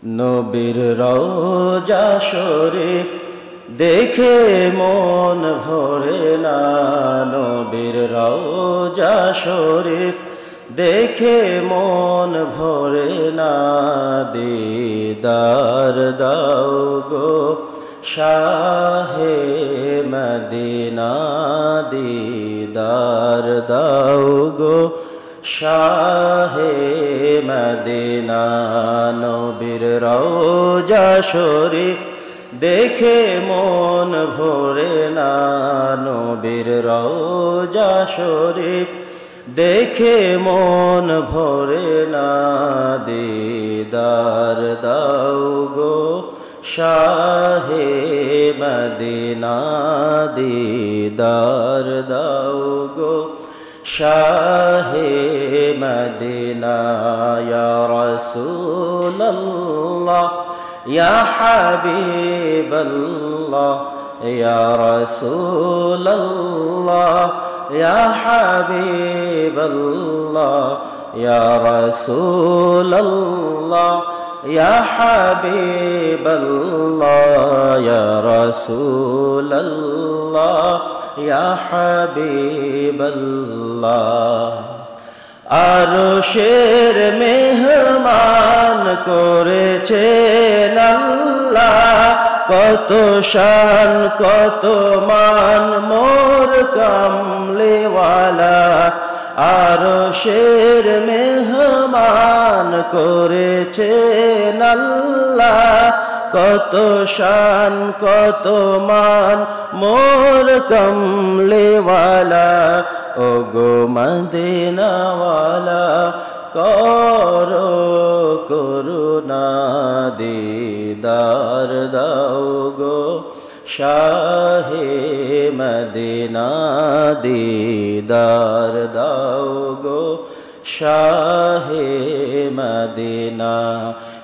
নবীর রওজা শরীফ দেখে মন ভরে না, নবীর রওজা শরীফ দেখে মন ভরে না। দিদার দাও গো শাহে মদিনা, দিদার দাও গো শাহে মদিনা। নবীর রওজা শরীফ দেখে মন ভরে না, নবীর রওজা শরীফ দেখে মন ভরে না। দিদার দাও গো শাহে মদিনা, দিদার দাও গো শাহে মদিনা। ইয়া রাসূলুল্লাহ ইয়া হাবিবাল্লাহ, ইয়া রাসূলুল্লাহ ইয়া হাবিবাল্লাহ, ইয়া রাসূলুল্লাহ ইয়া হাবিবাল্লাহ, ইয়া রাসূলুল্লাহ ইয়া হাবিবাল্লাহ। আরশের মেহমান করেছেন আল্লাহ, কত শান কত মান মোর কামলিওয়ালা। আরশের মেহমান করেছেন আল্লাহ, কত শান কত মান মোর কামলিওয়ালা। ও গো মদিনাওয়ালা করো করুণা, দিদার দাও গো শাহে মদিনা, দিদার দাও গো শাহে মদিনা।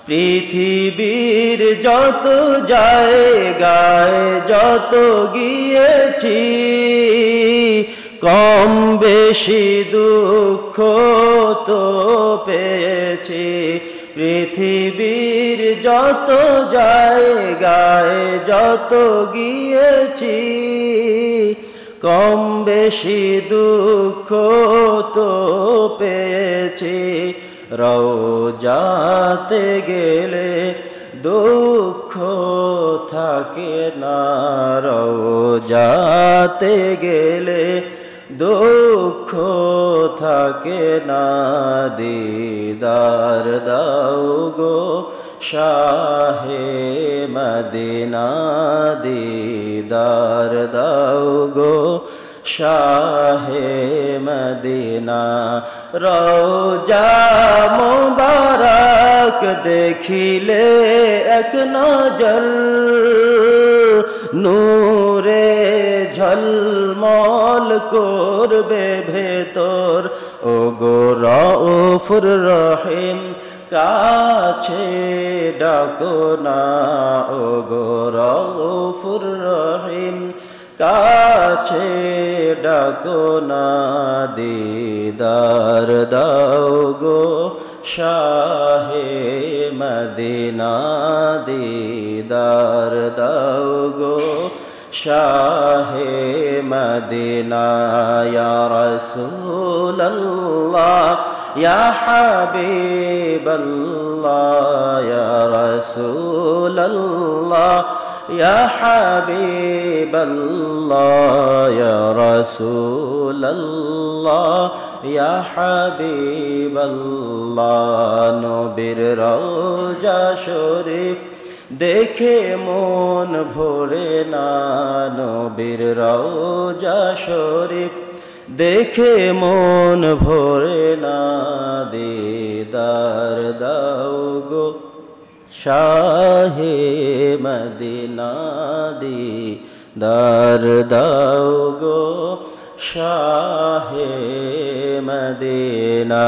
পৃথিবীর যত জায়গায় যত গিয়েছি, কম বেশি দুঃখ তো পেয়েছি। পৃথিবীর যত জায়গায় যত গিয়েছি, কম বেশি দুঃখ তো পেয়েছি। রওজাতে গেলে দুঃখ থাকে না, রওজাতে গেলে দুঃখ থাকে না। দিদার দাও গো শাহে মদিনা, দিদার দাও গো শাহে মদিনা। রওজা মুবারক দেখিলে এক নজর, নূরে ঝলমল করবে ভেতর। ও গো রউফুর রহিম কাছে ডাকো না, ও গো রউফুর রহিম কাছে ডাকো না। দিদার দাও গো শাহে মদিনা, দিদার দাও গো শাহে মদিনা। ইয়া রাসূলুল্লাহ ইয়া হাবিবাল্লাহ, ইয়া রাসূলুল্লাহ ইয়া হাবিবাল্লাহ, ইয়া রাসূলুল্লাহ ইয়া হাবিবাল্লাহ। নবীর রওজা শরীফ দেখে মন ভরে না, নবীর রওজা শরীফ দেখে মন ভরে না। দিদার দাও গো শাহে মদিনা, দিদার দাও গো শাহে মদিনা।